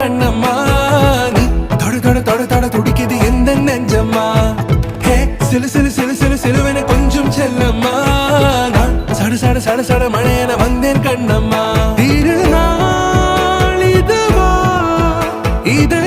கண்ணம்மா நீ தொட தொட தொட தொட துடிக்குது எந்த நெஞ்சம்மா ஹே சிலு சிலு சிலு சிலு சிலுவென கொஞ்சம் செல்லம்மா நான் சட சட சட சட மழையென வந்தேன் கண்ணம்மா திருநாள் இதுவா இது